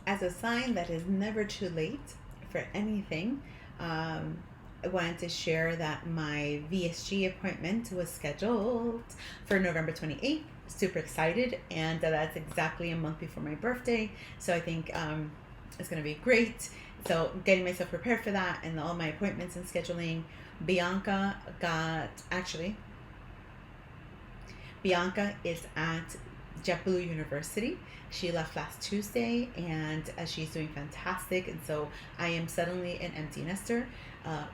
as a sign that it's never too late for anything, I wanted to share that my VSG appointment was scheduled for November 28th. Super excited, and that's exactly a month before my birthday. So I think it's going to be great. So getting myself prepared for that and all my appointments and scheduling. Bianca got actually Bianca is at JetBlue University. She left last Tuesday, and she's doing fantastic. And so I am suddenly an empty nester.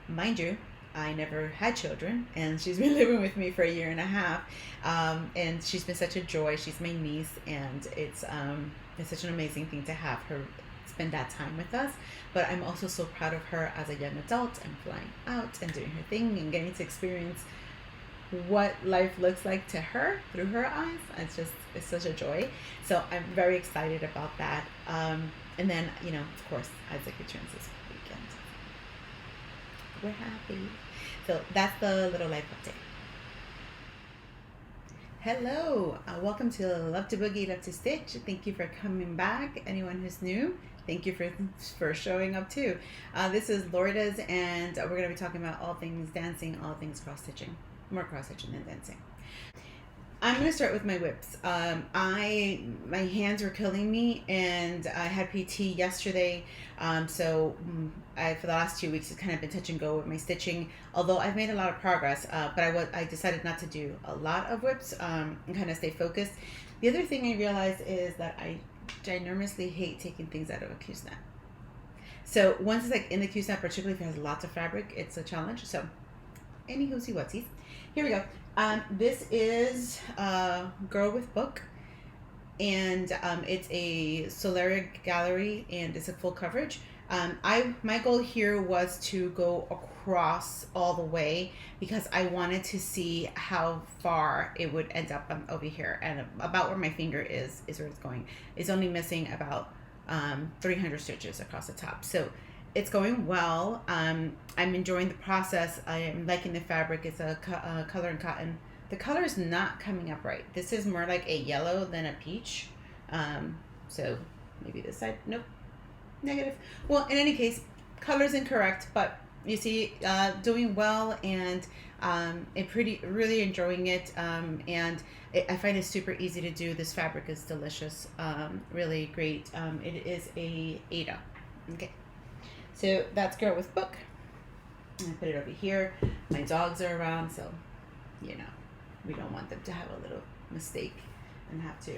Mind you, I never had children, and she's been living with me for a year and a half. And she's been such a joy. She's my niece, and it's such an amazing thing to have her spend that time with us. But I'm also so proud of her as a young adult and flying out and doing her thing and getting to experience what life looks like to her through her eyes. It's such a joy. So I'm very excited about that. And then, of course, Isaac returns this weekend. We're happy. So that's the little life update. Hello, welcome to Love to Boogie, Love to Stitch. Thank you for coming back. Anyone who's new, thank you for showing up too. This is Lourdes, and we're going to be talking about all things dancing, all things cross stitching. More cross stitching than dancing. I'm going to start with my whips. My hands were killing me, and I had PT yesterday. So for the last 2 weeks, it's kind of been touch and go with my stitching. Although I've made a lot of progress, but I decided not to do a lot of whips and kind of stay focused. The other thing I realized is that I ginormously hate taking things out of a Q-snap. So once it's like in the Q-snap, particularly if it has lots of fabric, it's a challenge. So any hoosey whatsies. Here we go. This is Girl with Book, and it's a Solaria gallery, and it's a full coverage. My goal here was to go across all the way because I wanted to see how far it would end up over here, and about where my finger is where it's going. It's only missing about 300 stitches across the top. So it's going well. I'm enjoying the process. I am liking the fabric. It's a color and cotton. The color is not coming up right. This is more like a yellow than a peach. So maybe this side. Nope. Negative. Well, in any case, color's incorrect, but you see, doing well, and really enjoying it. And I find it super easy to do. This fabric is delicious. Really great. It is a Ada. Okay. So that's Girl with Book. I put it over here. My dogs are around, so we don't want them to have a little mistake and have to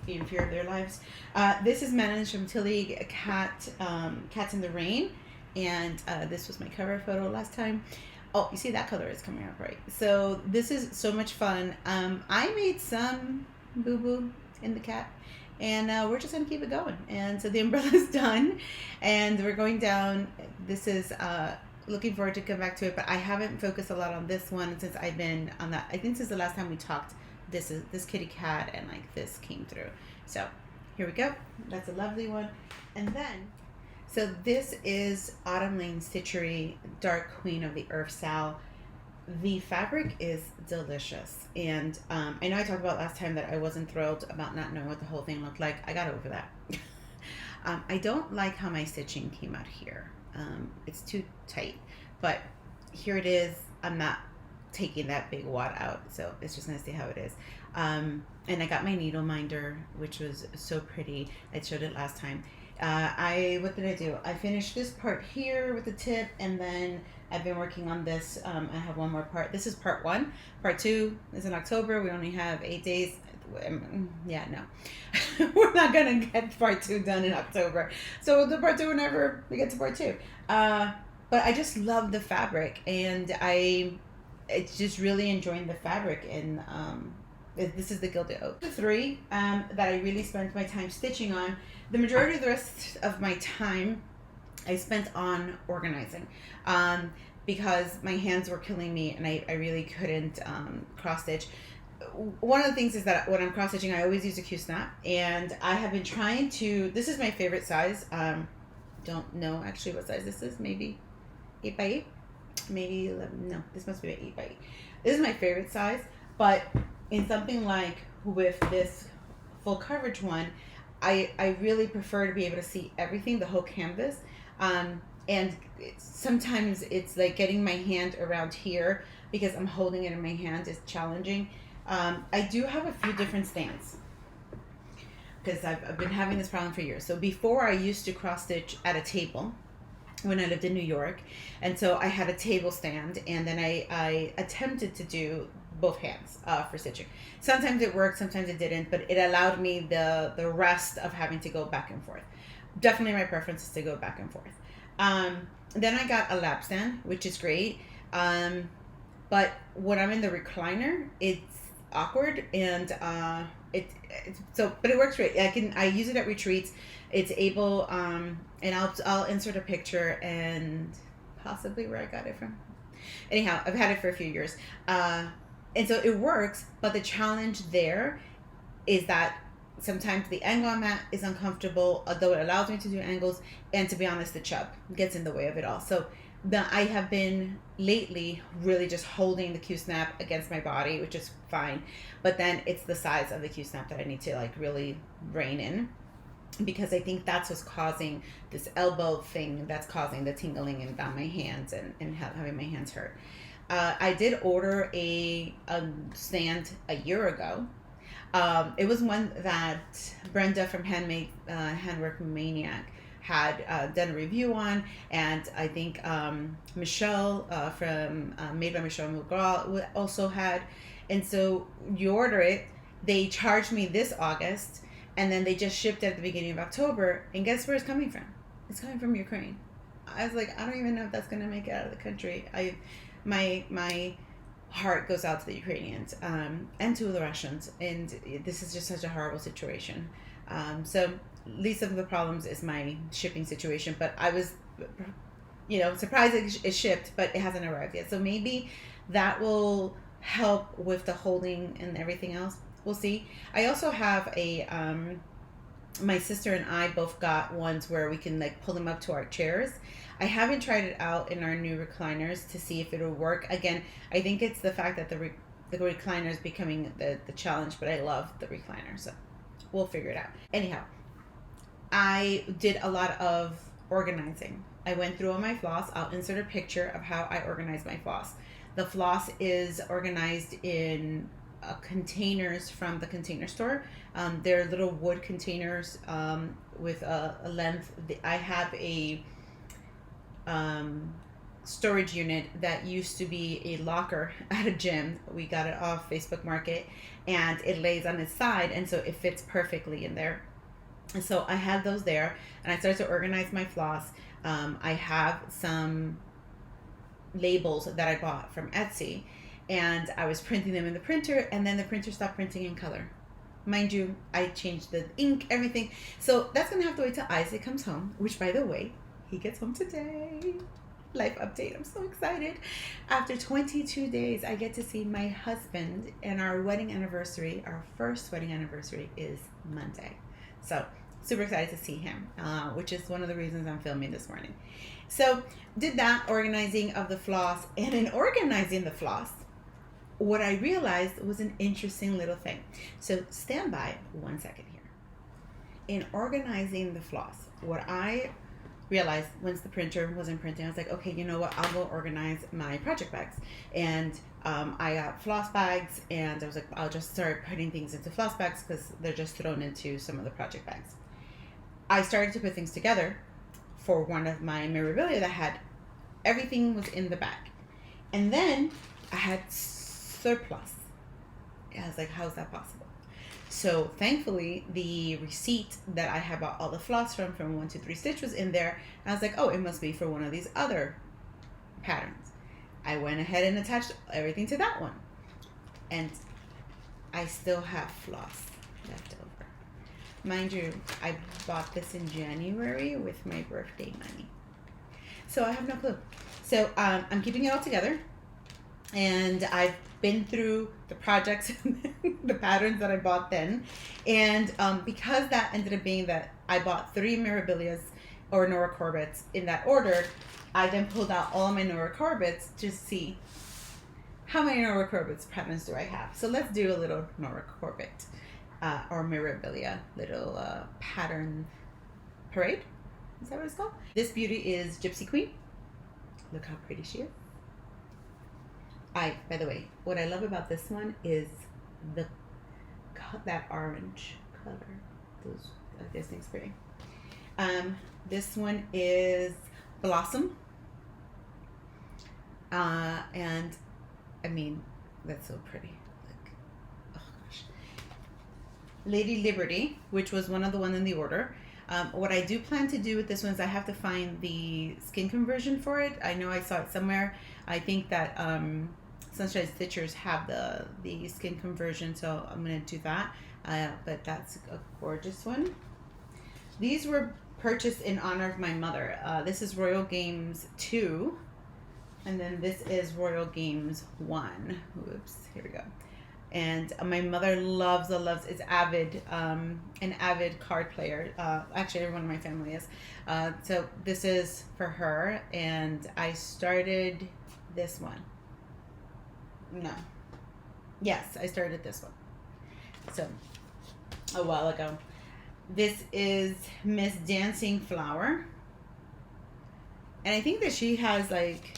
be in fear of their lives. This is managed from Chantilly, Cats in the Rain, and this was my cover photo last time. Oh, you see that color is coming up right. So this is so much fun. I made some boo-boo in the cat, and we're just gonna keep it going. And so the umbrella's done, and we're going down. This is looking forward to come back to it, but I haven't focused a lot on this one since I've been on that. I think since the last time we talked, this kitty cat and like this came through. So here we go. That's a lovely one. And then, so this is Autumn Lane Stitchery Dark Queen of the Earth Sal. The fabric is delicious, and I know I talked about last time that I wasn't thrilled about not knowing what the whole thing looked like. I got over that. I don't like how my stitching came out here. It's too tight, but here it is. I'm not taking that big wad out, so it's just gonna see how it is. And I got my needle minder, which was so pretty. I showed it last time. What did I do? I finished this part here with the tip, and then I've been working on this. I have one more part. This is part 1. Part 2 is in October. We only have 8 days. Yeah, no. We're not going to get part 2 done in October. So we'll do part 2 whenever we get to part 2. But I just love the fabric, and it's just really enjoying the fabric. And this is the Gilded Oak. The 3 that I really spent my time stitching on. The majority of the rest of my time I spent on organizing because my hands were killing me, and I really couldn't cross stitch. One of the things is that when I'm cross stitching, I always use a Q-snap, and I have been trying to. This is my favorite size. Don't know actually what size this is. Maybe 8 by 8, maybe 11. No, this must be 8 by 8. This is my favorite size, but in something like with this full coverage one, I really prefer to be able to see everything, the whole canvas. And sometimes it's like getting my hand around here because I'm holding it in my hand is challenging. I do have a few different stands because I've been having this problem for years. So before, I used to cross stitch at a table when I lived in New York, and so I had a table stand, and then I attempted to do both hands for stitching. Sometimes it worked, sometimes it didn't, but it allowed me the rest of having to go back and forth. Definitely my preference is to go back and forth. Then I got a lap stand, which is great, but when I'm in the recliner, it's awkward, and but it works great. I use it at retreats. It's able, and I'll insert a picture and possibly where I got it from. Anyhow, I've had it for a few years, and so it works. But the challenge there is that sometimes the angle I'm at is uncomfortable, although it allows me to do angles. And to be honest, the chub gets in the way of it all. So I have been lately really just holding the Q-snap against my body, which is fine. But then it's the size of the Q-snap that I need to like really rein in, because I think that's what's causing this elbow thing that's causing the tingling and down my hands and having my hands hurt. I did order a stand a year ago. It was one that Brenda from Handwork Maniac had done a review on, and I think Michelle from Made by Michelle McGraw also had. And so you order it, they charged me this August, and then they just shipped it at the beginning of October, and guess where it's coming from? It's coming from Ukraine. I was like, I don't even know if that's gonna make it out of the country. My heart goes out to the Ukrainians and to the Russians, and this is just such a horrible situation. So least of the problems is my shipping situation, but I was, surprised it shipped, but it hasn't arrived yet. So maybe that will help with the holding and everything else. We'll see. I also have my sister and I both got ones where we can like pull them up to our chairs. I haven't tried it out in our new recliners to see if it'll work. Again, I think it's the fact that the recliner is becoming the challenge, but I love the recliner, so we'll figure it out. Anyhow, I did a lot of organizing. I went through all my floss. I'll insert a picture of how I organize my floss. The floss is organized in containers from the Container Store. They're little wood containers with a length. I have a storage unit that used to be a locker at a gym. We got it off Facebook Market, and it lays on its side, and so it fits perfectly in there. And so I had those there, and I started to organize my floss. I have some labels that I bought from Etsy, and I was printing them in the printer, and then the printer stopped printing in color. Mind you, I changed the ink, everything. So that's going to have to wait till Isaac comes home, which, by the way, he gets home today. Life update. I'm so excited. After 22 days, I get to see my husband, and our wedding anniversary, our first wedding anniversary, is Monday. So super excited to see him, which is one of the reasons I'm filming this morning. So did that organizing of the floss, and in organizing the floss, what I realized was an interesting little thing. So stand by 1 second here. In organizing the floss, what I realized once the printer wasn't printing, I was like, okay, you know what? I'll go organize my project bags. And I got floss bags, and I was like, I'll just start putting things into floss bags because they're just thrown into some of the project bags. I started to put things together for one of my Mirabilia that had everything was in the bag. And then I had surplus. I was like, how's that possible? So thankfully, the receipt that I had bought all the floss from 123 Stitch was in there. And I was like, oh, it must be for one of these other patterns. I went ahead and attached everything to that one. And I still have floss left over. Mind you, I bought this in January with my birthday money. So I have no clue. So I'm keeping it all together. And I've been through the projects, the patterns that I bought then. And because that ended up being that I bought 3 Mirabilias or Nora Corbetts in that order, I then pulled out all my Nora Corbetts to see how many Nora Corbetts patterns do I have. So let's do a little Nora Corbertt. or Mirabilia little pattern parade. Is that what it's called? This beauty is Gypsy Queen. Look how pretty she is. By the way, what I love about this one is that orange color. This thing's pretty. This one is Blossom. And I mean, that's so pretty. Like, oh gosh. Lady Liberty, which was one of the ones in the order. What I do plan to do with this one is I have to find the skin conversion for it. I know I saw it somewhere. I think that Sunshine Stitchers have the skin conversion, so I'm going to do that. But that's a gorgeous one. These were purchased in honor of my mother. This is Royal Games 2, and then this is Royal Games 1. Whoops, here we go. And my mother loves is an avid card player. Actually, everyone in my family is. So this is for her, and I started this one. No. Yes, I started this one. So, a while ago. This is Miss Dancing Flower. And I think that she has like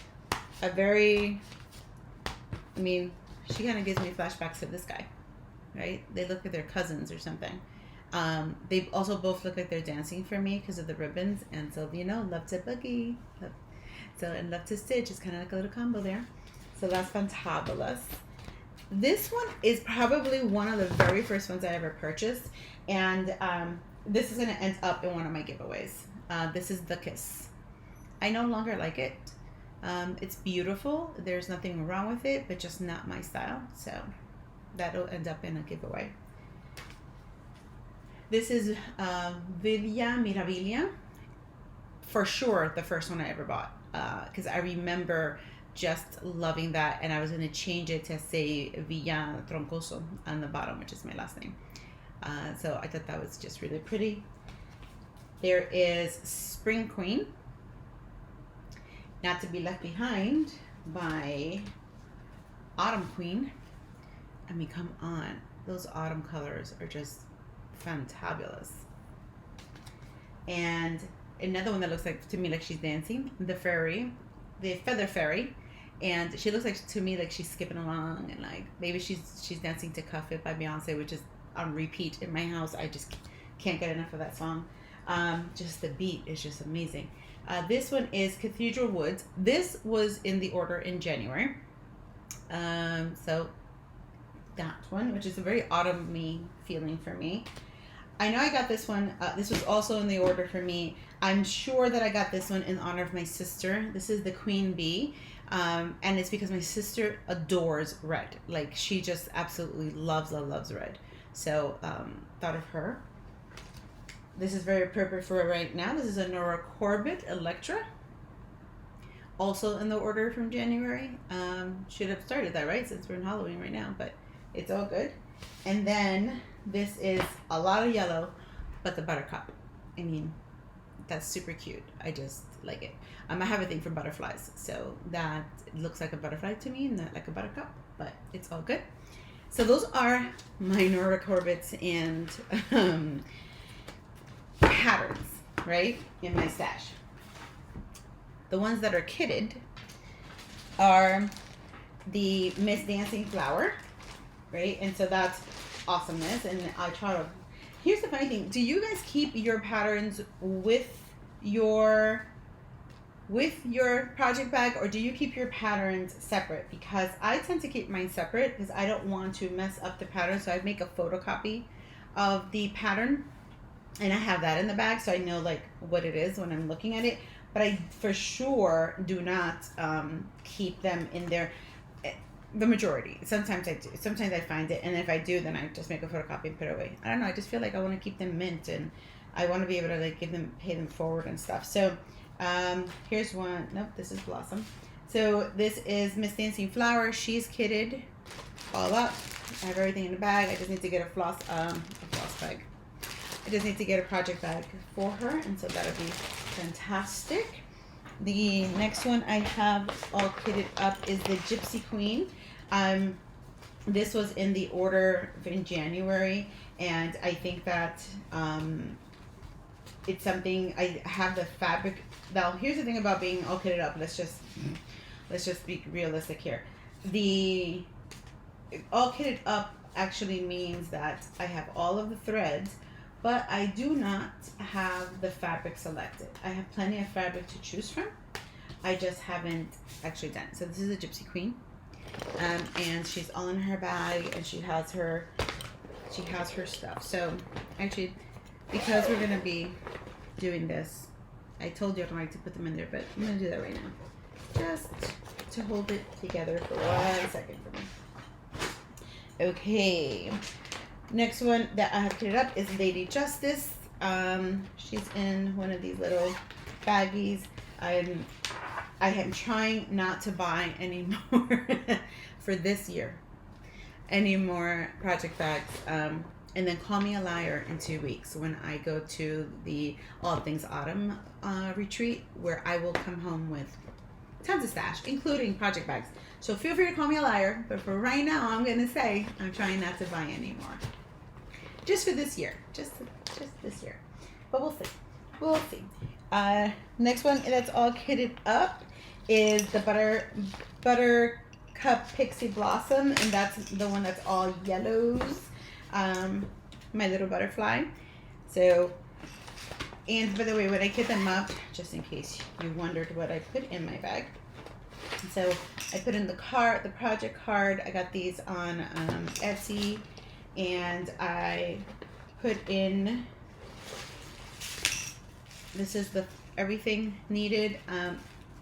a very, I mean, she kind of gives me flashbacks to this guy, right? They look like they're cousins or something. They also both look like they're dancing for me because of the ribbons. And so, you know, love to boogie. And love to stitch. It's kind of like a little combo there. So that's fantabulous. This one is probably one of the very first ones I ever purchased. And this is going to end up in one of my giveaways. This is The Kiss. I no longer like it. It's beautiful. There's nothing wrong with it, but just not my style. So that'll end up in a giveaway. This is Mirabilia. For sure, the first one I ever bought. Because I remember just loving that, and I was going to change it to say Villa Troncoso on the bottom, which is my last name. So I thought that was just really pretty. There is Spring Queen, not to be left behind by Autumn Queen. I mean, come on, those autumn colors are just fantabulous. And another one that looks like to me like she's dancing, the Feather Fairy. And she looks like to me like she's skipping along, and like maybe she's dancing to Cuff It by Beyonce, which is on repeat in my house. I just can't get enough of that song. Just the beat is just amazing. This one is Cathedral Woods. This was in the order in January. So that one, which is a very autumn-y feeling for me. I know I got this one. This was also in the order for me. I'm sure that I got this one in honor of my sister. This is the Queen Bee. And it's because my sister adores red. Like, she just absolutely loves red. So, thought of her. This is very appropriate for right now. This is a Nora Corbertt Electra. Also in the order from January. Should have started that, right? Since we're in Halloween right now, but it's all good. And then this is a lot of yellow, but the Buttercup. I mean, that's super cute. I just like it. I have a thing for butterflies, so that looks like a butterfly to me, not like a buttercup, but it's all good. So those are my Nora Corbetts and patterns, right, in my stash. The ones that are kitted are the Miss Dancing Flower, right? And so that's awesomeness. And I try to, here's the funny thing. Do you guys keep your patterns with your project bag, or do you keep your patterns separate? Because I tend to keep mine separate because I don't want to mess up the pattern. So I make a photocopy of the pattern and I have that in the bag, so I know like what it is when I'm looking at it. But I for sure do not keep them in there. The majority. Sometimes I do. Sometimes I find it, and if I do, then I just make a photocopy and put it away. I don't know. I just feel like I want to keep them mint, and I want to be able to like pay them forward and stuff. So here's one. Nope, this is Blossom. So this is Miss Dancing Flower. She's kitted all up. I have everything in the bag. I just need to get a floss bag. I just need to get a project bag for her, and so that'll be fantastic. The next one I have all kitted up is the Gypsy Queen. This was in the order in January, and I think that it's something. I have the fabric. Now, here's the thing about being all kitted up. Let's just be realistic here. The all kitted up actually means that I have all of the threads, but I do not have the fabric selected. I have plenty of fabric to choose from. I just haven't actually done it. So this is a Gypsy Queen, and she's all in her bag, and she has her stuff. So actually, because we're gonna be doing this, I told you I don't like to put them in there, but I'm gonna do that right now, just to hold it together for 1 second for me. Okay, next one that I have kitted up is Lady Justice. She's in one of these little baggies. I am trying not to buy any more for this year, any more project bags. And then call me a liar in 2 weeks when I go to the All Things Autumn retreat, where I will come home with tons of stash, including project bags. So feel free to call me a liar, but for right now, I'm gonna say I'm trying not to buy any more. Just for this year, just this year. But we'll see. Next one that's all kitted up is the Buttercup Pixie Blossom, and that's the one that's all yellows. My little butterfly. So, and by the way, when I kit them up, just in case you wondered what I put in my bag. So I put in the project card. I got these on Etsy, and I put in, this is the everything needed.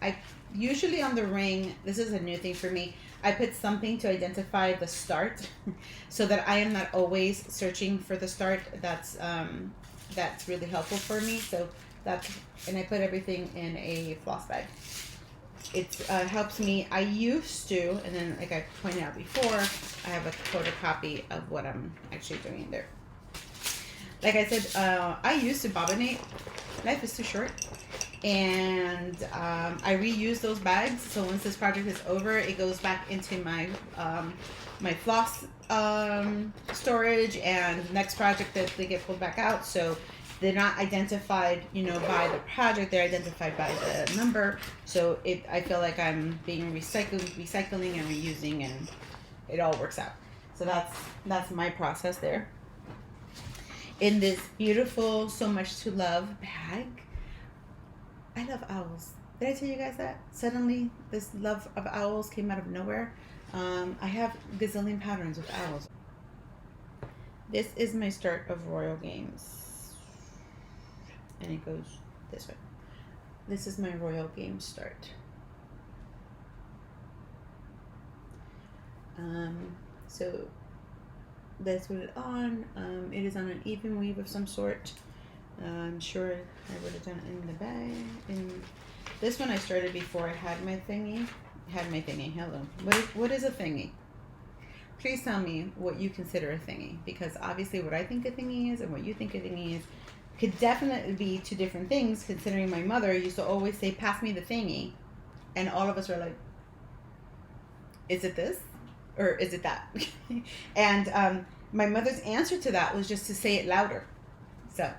I usually on the ring, this is a new thing for me, I put something to identify the start so that I am not always searching for the start. That's really helpful for me. So and I put everything in a floss bag. It helps me. I used to, and then like I pointed out before, I have a photocopy of what I'm actually doing in there. Like I said, I used to bobbinate. Life is too short. And I reuse those bags. So once this project is over, it goes back into my my floss storage, and next project that they get pulled back out. So they're not identified, by the project. They're identified by the number. So I feel like I'm being recycling and reusing, and it all works out. So that's my process there. In this beautiful So Much to Love bag, I love owls. Did I tell you guys that? Suddenly, this love of owls came out of nowhere. I have gazillion patterns with owls. This is my start of Royal Games. And it goes this way. This is my Royal Games start. So that's what it's on. It is on an even weave of some sort. I'm sure I would have done it in the bag. In this one I started before I had my thingy. Hello. What is a thingy? Please tell me what you consider a thingy, because obviously what I think a thingy is and what you think a thingy is could definitely be two different things, considering my mother used to always say, "Pass me the thingy," and all of us are like, "Is it this or is it that?" And my mother's answer to that was just to say it louder. So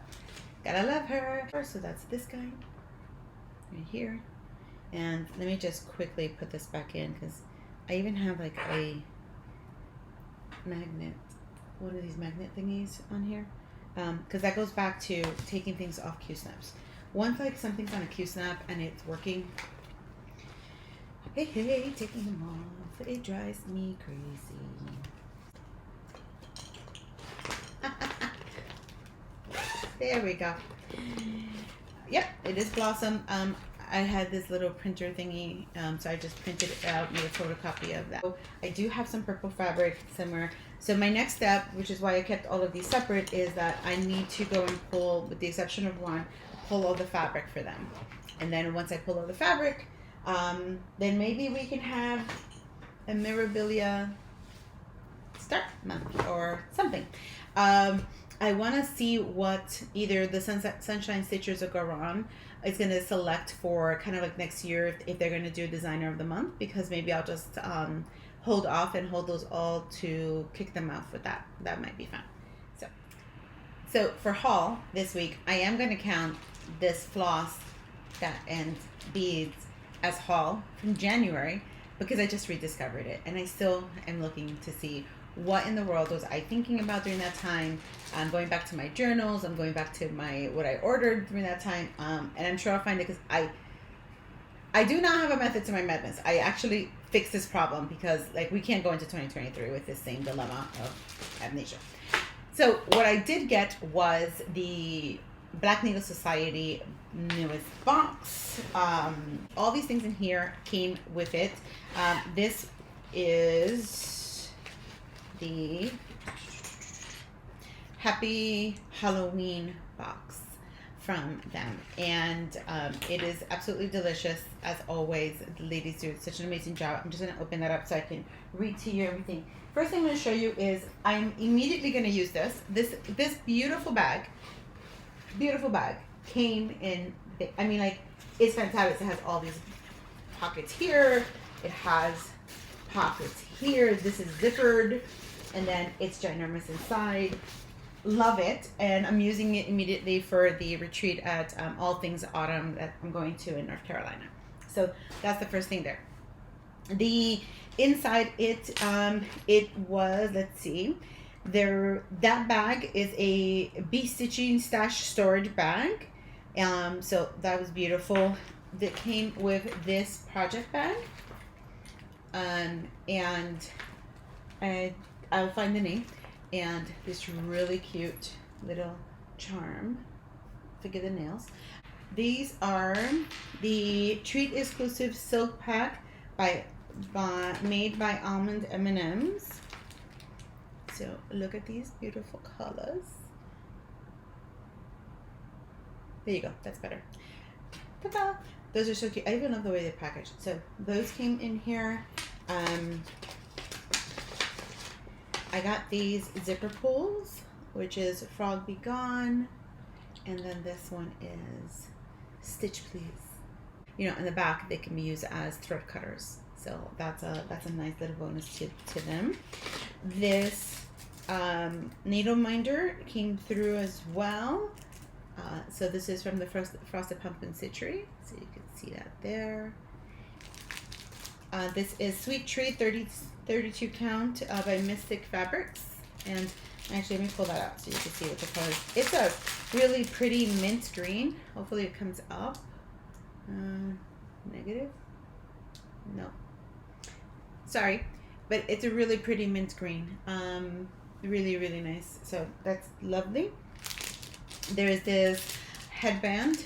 gotta love her. So that's this guy right here. And let me just quickly put this back in, because I even have like a magnet, one of these magnet thingies on here, because that goes back to taking things off Q-snaps. Once like something's on a Q-snap and it's working, hey, taking them off, it drives me crazy. There we go. Yep, it is Blossom. I had this little printer thingy, so I just printed it out, made a photocopy of that. I do have some purple fabric somewhere. So my next step, which is why I kept all of these separate, is that I need to go and pull, with the exception of one, pull all the fabric for them. And then once I pull all the fabric, then maybe we can have a Mirabilia start month or something. I want to see what either the Sunshine Stitchers or Garan is going to select for kind of like next year, if they're going to do Designer of the Month, because maybe I'll just hold off and hold those all to kick them off with that. That might be fun. So for haul this week, I am going to count this floss and beads as haul from January because I just rediscovered it, and I still am looking to see what in the world was I thinking about during that time. I'm going back to my journals. I'm going back to what I ordered during that time, and I'm sure I'll find it because I do not have a method to my madness. I actually fixed this problem because we can't go into 2023 with this same dilemma of amnesia. So what I did get was the Black Needle Society newest box. All these things in here came with it. This is the Happy Halloween box from them, and it is absolutely delicious as always. The ladies do such an amazing job. I'm just going to open that up so I can read to you everything. First thing I'm going to show you is I'm immediately going to use this beautiful bag came in, I mean, it's fantastic. It has all these pockets here, it has pockets here, this is zippered, and then it's ginormous inside. Love it, and I'm using it immediately for the retreat at All Things Autumn that I'm going to in North Carolina. So that's the first thing there. The inside it was, let's see, that bag is a bee stitching stash storage bag. So that was beautiful. That came with this project bag, and I'll find the name, and this really cute little charm. Forget the nails. These are the treat exclusive silk pack made by Almond M&Ms. So look at these beautiful colors. There you go, that's better. Ta-da! Those are so cute. I even love the way they're packaged. So those came in here. I got these zipper pulls, which is Frog Be Gone, and then this one is Stitch Please. In the back they can be used as thread cutters. So that's a nice little bonus to them. This needle minder came through as well. So this is from the Frosted Pumpkin Stitchery. So you can see that there. This is Sweet Tree 32 count by Mystic Fabrics. And actually, let me pull that out so you can see what the color is. It's a really pretty mint green. Hopefully it comes up. Negative? No. Sorry. But it's a really pretty mint green. Really, really nice. So that's lovely. There's this headband,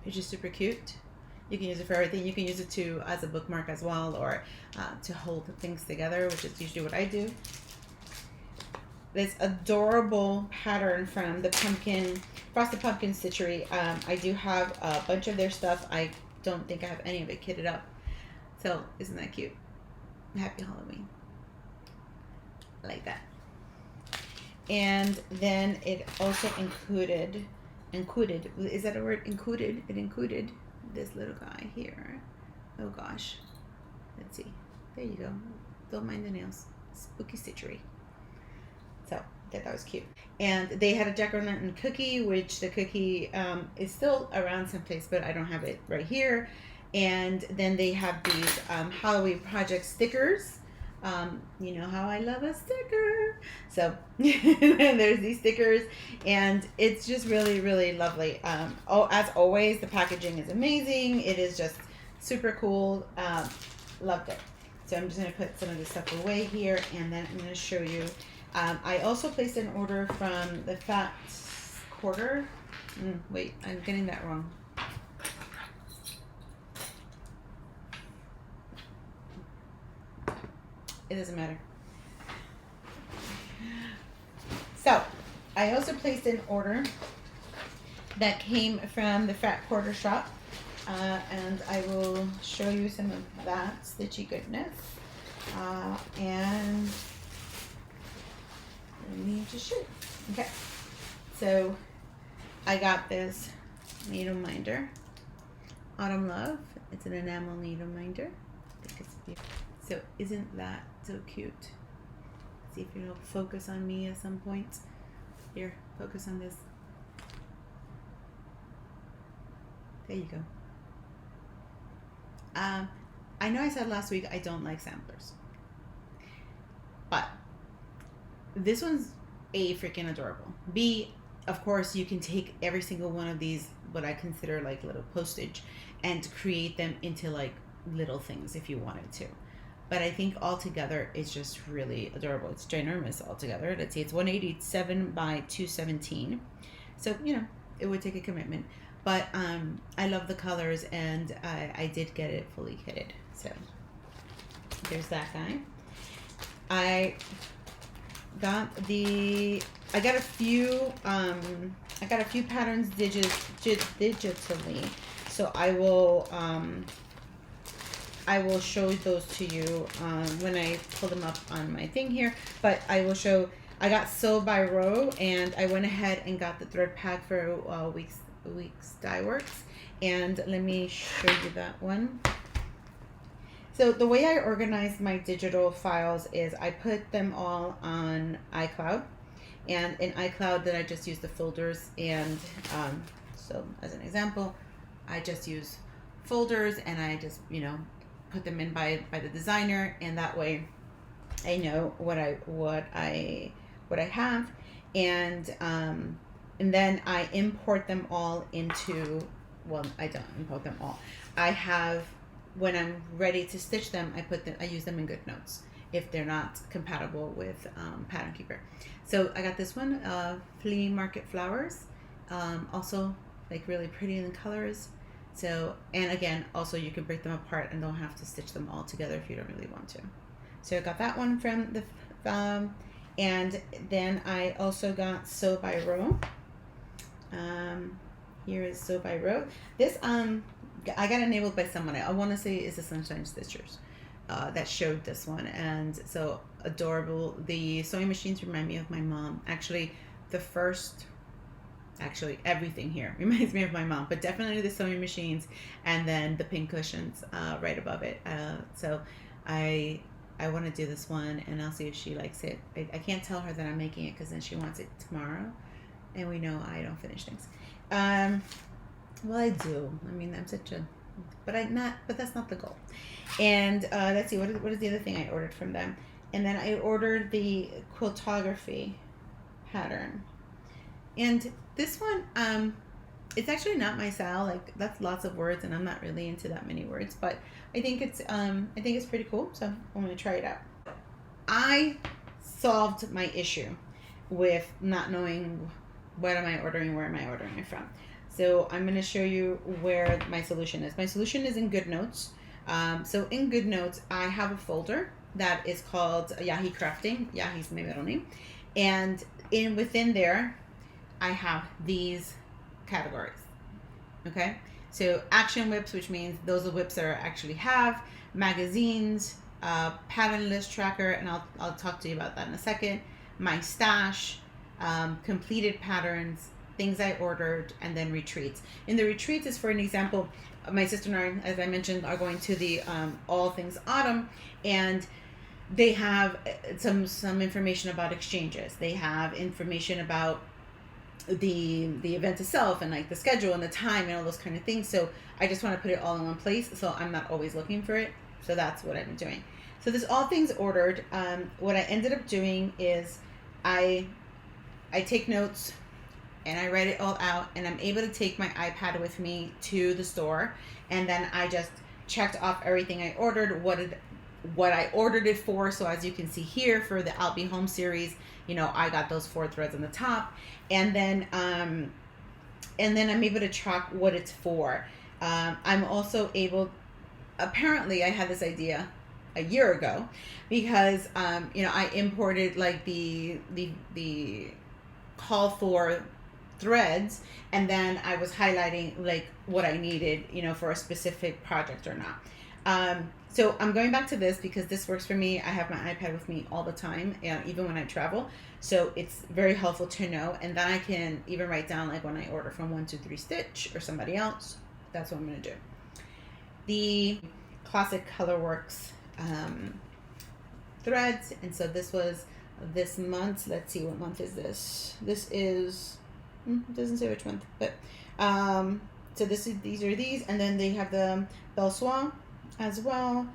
which is super cute. You can use it for everything. You can use it as a bookmark as well, or to hold things together, which is usually what I do. This adorable pattern from the Frosted Pumpkin Stitchery. I do have a bunch of their stuff. I don't think I have any of it kitted up. So isn't that cute? Happy Halloween. I like that. And then it also included, is that a word? Included. It included this little guy here. Oh gosh. Let's see. There you go. Don't mind the nails. Spooky Stitchery. So I thought that was cute. And they had a jack-o'-lantern cookie, which the cookie is still around someplace, but I don't have it right here. And then they have these Halloween project stickers. You know how I love a sticker. So there's these stickers, and it's just really, really lovely. As always, the packaging is amazing. It is just super cool. Loved it. So I'm just going to put some of this stuff away here, and then I'm going to show you. I also placed an order from the Fat Quarter. Wait, I'm getting that wrong. It doesn't matter. So, I also placed an order that came from the Fat Quarter shop, and I will show you some of that stitchy goodness. And let me just show you. Okay, so I got this needle minder, Autumn Love. It's an enamel needle minder. I think it's beautiful. So isn't that so cute? See if it'll focus on me at some point. Here, focus on this. There you go. I know I said last week I don't like samplers, but this one's A, freaking adorable. B, of course, you can take every single one of these, what I consider like little postage, and create them into like little things if you wanted to. But I think altogether it's just really adorable. It's ginormous altogether. Let's see, it's 187 by 217. So, you know, it would take a commitment. But I love the colors, and I did get it fully kitted. So there's that guy. I got a few patterns digitally. So I will show those to you when I pull them up on my thing here. But I will show. I got Sew by Row, and I went ahead and got the thread pack for Weeks Dye Works, and let me show you that one. So the way I organize my digital files is I put them all on iCloud, and in iCloud then I just use the folders, and so as an example, I just use folders, and I just, you know, put them in by the designer, and that way I know what I have, and then I import them all into, well, I don't import them all. I have, when I'm ready to stitch them, I use them in GoodNotes if they're not compatible with Pattern Keeper. So I got this one, Flea Market Flowers, also like really pretty in the colors. So, and again, also you can break them apart and don't have to stitch them all together if you don't really want to. So I got that one from the, and then I also got Sew by Row. Here is Sew by Row. This I got enabled by someone. I want to say is the Sunshine Stitchers that showed this one, and so adorable. The sewing machines remind me of my mom. Actually everything here reminds me of my mom, but definitely the sewing machines, and then the pink cushions right above it. So I want to do this one, and I'll see if she likes it. I can't tell her that I'm making it because then she wants it tomorrow, and we know I don't finish things. Well, I do. I mean, I'm such a, but that's not the goal. And let's see, what is the other thing I ordered from them? And then I ordered the quiltography pattern. And this one, it's actually not my style. Like, that's lots of words, and I'm not really into that many words, but I think it's pretty cool. So I'm gonna try it out. I solved my issue with not knowing what am I ordering, where am I ordering it from. So I'm going to show you where my solution is. My solution is in GoodNotes. So in GoodNotes, I have a folder that is called Yahi Crafting. Yahi's my middle name. And within there, I have these categories. Okay? So action whips, which means those are whips that I actually have, magazines, pattern list tracker, and I'll talk to you about that in a second, my stash, completed patterns, things I ordered, and then retreats. In the retreats is, for an example, my sister and I, as I mentioned, are going to the All Things Autumn, and they have some information about exchanges. They have information about the event itself, and like the schedule and the time and all those kind of things. So I just want to put it all in one place, so I'm not always looking for it. So that's what I've been doing. So this All Things Ordered, what I ended up doing is I take notes and I write it all out, and I'm able to take my iPad with me to the store, and then I just checked off everything I ordered, what I ordered it for. So as you can see here, for the I'll Be Home series, you know, I got those 4 threads on the top, and then I'm able to track what it's for. I'm also able, apparently I had this idea a year ago, because you know, I imported like the call for threads, and then I was highlighting like what I needed, you know, for a specific project or not. So I'm going back to this because this works for me. I have my iPad with me all the time, even when I travel. So it's very helpful to know, and then I can even write down like when I order from 123 Stitch or somebody else. That's what I'm going to do. The Classic Colorworks threads. And so this was this month. Let's see, what month is this? This is, it doesn't say which month, but so these are these, and then they have the Belle Soie as well.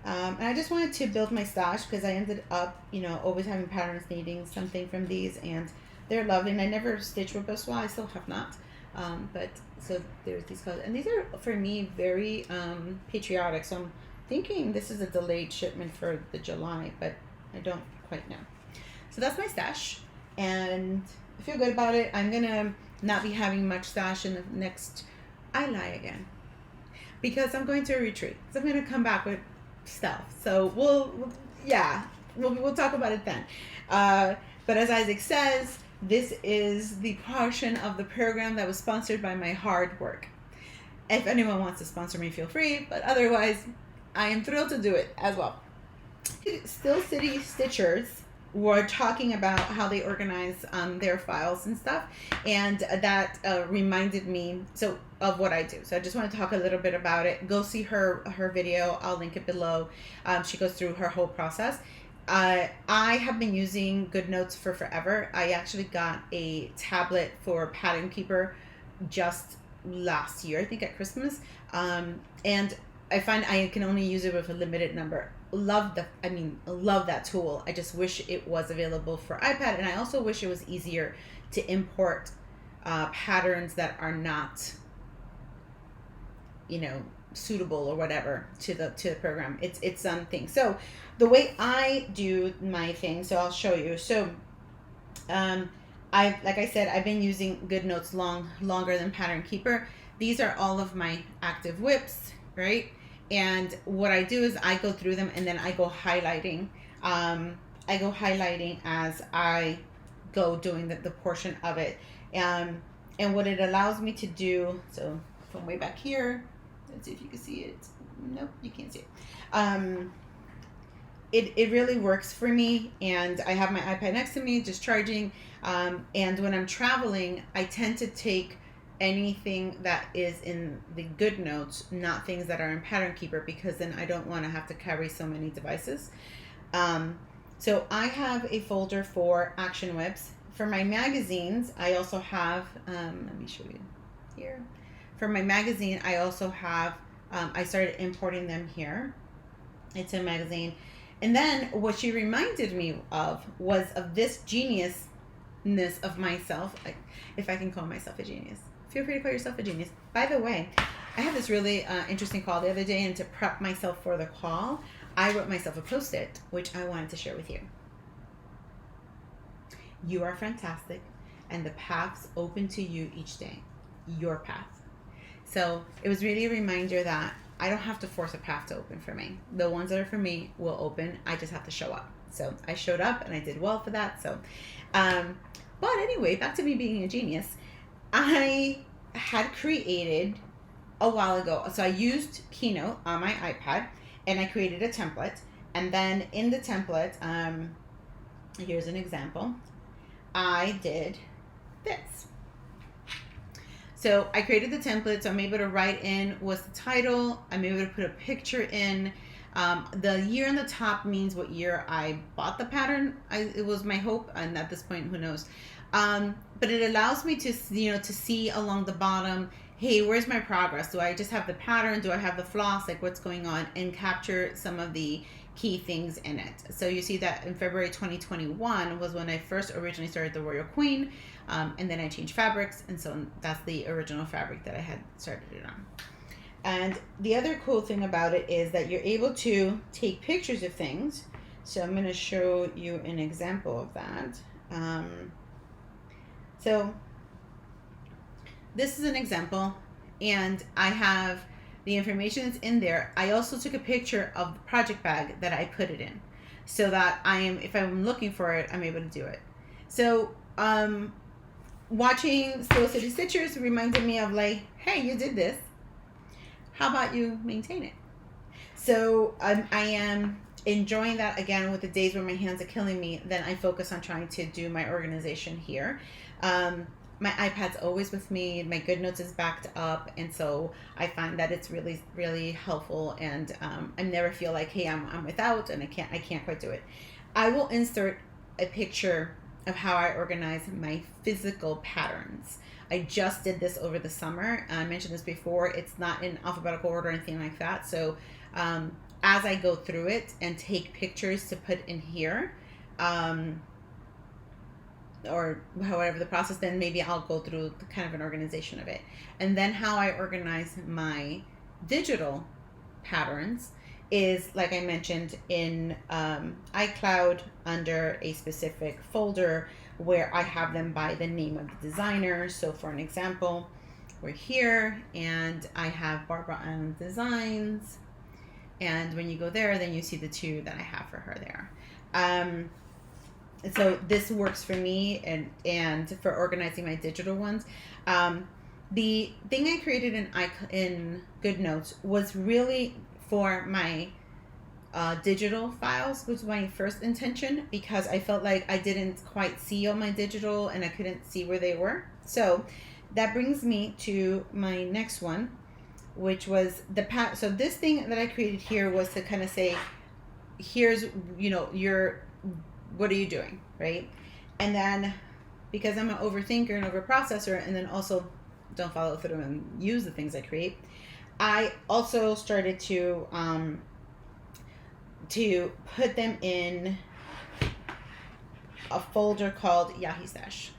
And I just wanted to build my stash because I ended up, always having patterns needing something from these, and they're lovely. And I never stitched with Belle Soie. I still have not. But so there's these colors, and these are for me very patriotic. So I'm thinking this is a delayed shipment for the July, but I don't quite know. So that's my stash, and I feel good about it. I'm gonna not be having much stash in the next. I lie again because I'm going to a retreat. So I'm gonna come back with stuff. So we'll talk about it then. But as Isaac says, this is the portion of the program that was sponsored by my hard work. If anyone wants to sponsor me, feel free. But otherwise, I am thrilled to do it as well. Still City Stitchers were talking about how they organize their files and stuff, and that reminded me of what I do. So I just want to talk a little bit about it. Go see her video. I'll link it below. She goes through her whole process. I have been using GoodNotes for forever. I actually got a tablet for Pattern Keeper just last year, I think at Christmas, and I find I can only use it with a limited number. Love that tool. I just wish it was available for iPad, and I also wish it was easier to import patterns that are not, suitable or whatever to the program. It's something. So the way I do my thing, so I'll show you. So like I said, I've been using GoodNotes longer than Pattern Keeper. These are all of my active whips, right? And what I do is I go through them, and then I go highlighting. As I go doing the portion of it. And what it allows me to do, so from way back here, let's see if you can see it. Nope, you can't see it. It really works for me, and I have my iPad next to me just charging. And when I'm traveling, I tend to take anything that is in the GoodNotes, not things that are in Pattern Keeper, because then I don't want to have to carry so many devices. So I have a folder for action whips. For my magazines, I also have, let me show you here. For my magazine, I also have, I started importing them here. It's a magazine. And then what she reminded me of was of this geniusness of myself, if I can call myself a genius. Feel free to call yourself a genius. By the way, I had this really interesting call the other day, and to prep myself for the call, I wrote myself a post-it, which I wanted to share with you. You are fantastic, and the paths open to you each day. Your path. So it was really a reminder that I don't have to force a path to open for me. The ones that are for me will open. I just have to show up. So I showed up, and I did well for that. So, but anyway, back to me being a genius. I had created a while ago. So I used Keynote on my iPad, and I created a template. And then in the template, here's an example. I did this. So I created the template, so I'm able to write in what's the title. I'm able to put a picture in. The year on the top means what year I bought the pattern. It was my hope, and at this point, who knows? But it allows me to see along the bottom, hey, where's my progress? Do I just have the pattern? Do I have the floss? Like, what's going on? And capture some of the key things in it. So you see that in February 2021 was when I first originally started the Royal Queen, and then I changed fabrics, and so that's the original fabric that I had started it on. And the other cool thing about it is that you're able to take pictures of things. So I'm going to show you an example of that. So this is an example, and I have the information that's in there. I also took a picture of the project bag that I put it in, so that if I'm looking for it, I'm able to do it. So watching Still City Stitchers reminded me of, like, hey, you did this. How about you maintain it? So I am enjoying that. Again, with the days where my hands are killing me, then I focus on trying to do my organization here. my iPad's always with me. My GoodNotes is backed up, and so I find that it's really, really helpful. And I never feel like, hey, I'm without, and I can't quite do it. I will insert a picture of how I organize my physical patterns. I just did this over the summer. I mentioned this before. It's not in alphabetical order or anything like that. So as I go through it and take pictures to put in here, or however the process, then maybe I'll go through kind of an organization of it. And then how I organize my digital patterns is, like I mentioned, in iCloud under a specific folder where I have them by the name of the designer. So for an example, we're here and I have Barbara Allen Designs. And when you go there, then you see the two that I have for her there. So this works for me and for organizing my digital ones. The thing I created in GoodNotes was really for my digital files, which was my first intention, because I felt like I didn't quite see all my digital and I couldn't see where they were. So that brings me to my next one, which was so this thing that I created here was to kind of say, here's, what are you doing, right? And then because I'm an overthinker and overprocessor, and then also don't follow through and use the things I create, I also started to put them in a folder called Yahi Stash.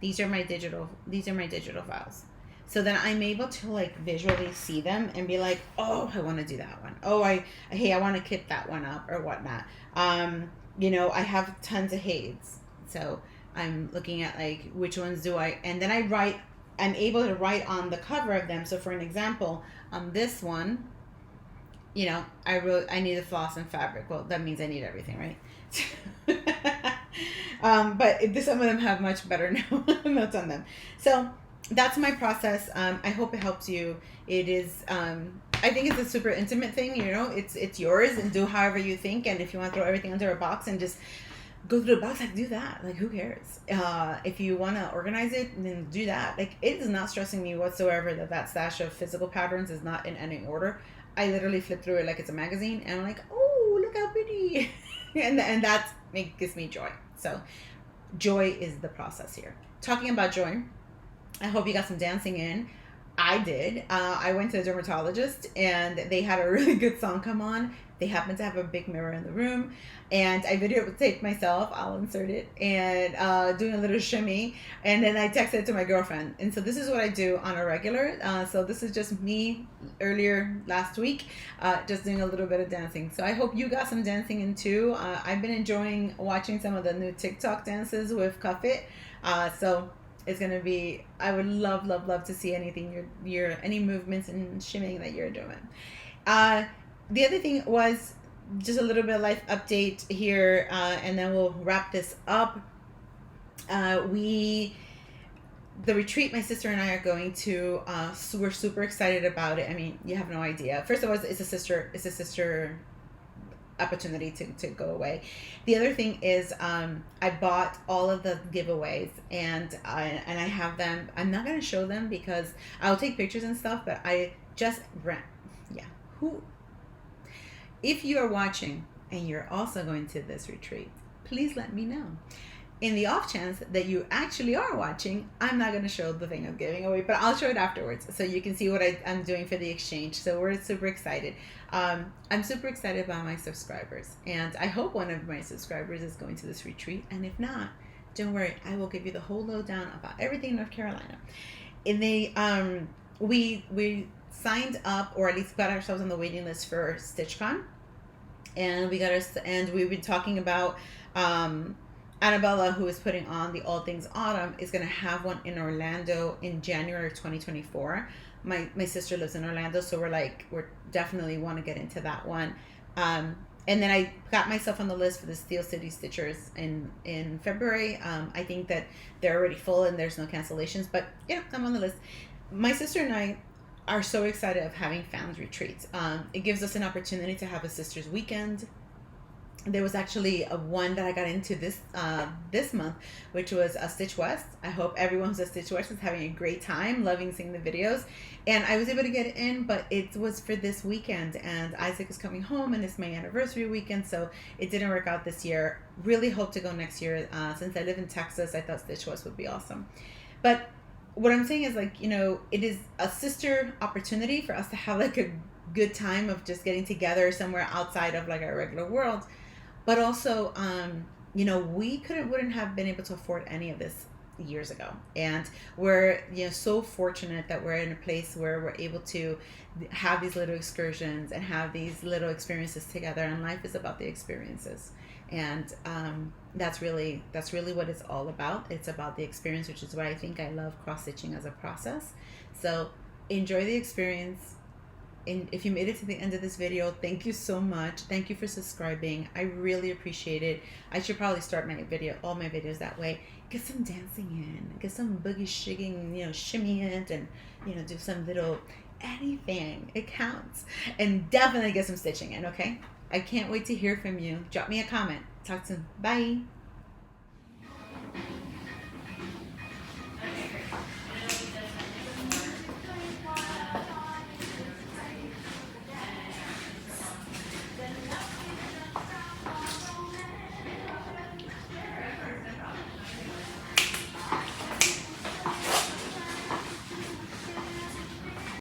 These are my digital files. So then I'm able to like visually see them and be like, oh, I want to do that one. Oh, I want to kit that one up or whatnot. I have tons of Hades. So I'm looking at like, which ones do I, and then I'm able to write on the cover of them. So for an example, on this one, I wrote, I need a floss and fabric. Well, that means I need everything, right? But some of them have much better notes on them. So that's my process. I hope it helps you. It is, I think it's a super intimate thing, it's yours, and do however you think. And if you want to throw everything under a box and just go through the box, like do that. Like, who cares? If you want to organize it, then do that. Like, it is not stressing me whatsoever that stash of physical patterns is not in any order. I literally flip through it like it's a magazine, and I'm like, oh, look how pretty. and that gives me joy. So joy is the process here. Talking about joy, I hope you got some dancing in. I did. I went to a dermatologist and they had a really good song come on. They happened to have a big mirror in the room, and I videotaped myself. I'll insert it, and doing a little shimmy, and then I texted it to my girlfriend. And so this is what I do on a regular. So this is just me earlier last week, just doing a little bit of dancing. So I hope you got some dancing in too. I've been enjoying watching some of the new TikTok dances with Cuffit. So it's gonna be, I would love to see anything any movements and shimming that you're doing. The other thing was just a little bit of life update here, and then we'll wrap this up. The retreat my sister and I are going to, we're super excited about it. I mean, you have no idea. First of all, it's a sister opportunity to go away. The other thing is, I bought all of the giveaways, and I have them. I'm not going to show them because I'll take pictures and stuff, but I just ran. Yeah. If you are watching and you're also going to this retreat, please let me know. In the off chance that you actually are watching, I'm not going to show the thing I'm giving away, but I'll show it afterwards so you can see what I'm doing for the exchange. So we're super excited. I'm super excited about my subscribers, and I hope one of my subscribers is going to this retreat. And if not, don't worry, I will give you the whole lowdown about everything in North Carolina. We signed up, or at least got ourselves on the waiting list for StitchCon, and we've been talking about Annabella, who is putting on the All Things Autumn, is going to have one in Orlando in January of 2024. My sister lives in Orlando, so we're definitely want to get into that one. And then I got myself on the list for the Steel City Stitchers in February. I think that they're already full and there's no cancellations, but yeah, I'm on the list. My sister and I are so excited of having fans retreats. It gives us an opportunity to have a sisters weekend. there was actually a one that I got into this month, which was a Stitch West. I hope everyone who's a Stitch West is having a great time, loving seeing the videos. And I was able to get it in, but it was for this weekend, and Isaac is coming home, and it's my anniversary weekend, so it didn't work out this year. Really hope to go next year. Since I live in Texas, I thought Stitch West would be awesome. But what I'm saying is, like, it is a sister opportunity for us to have like a good time of just getting together somewhere outside of like our regular world. But also, we wouldn't have been able to afford any of this years ago. And we're, so fortunate that we're in a place where we're able to have these little excursions and have these little experiences together. And life is about the experiences. And that's really what it's all about. It's about the experience, which is why I think I love cross-stitching as a process. So enjoy the experience. And if you made it to the end of this video, thank you so much. Thank you for subscribing. I really appreciate it. I should probably start all my videos that way. Get some dancing in, get some boogie shigging, shimmy it, and do some little anything. It counts. And definitely get some stitching in, okay? I can't wait to hear from you. Drop me a comment. Talk soon. Bye.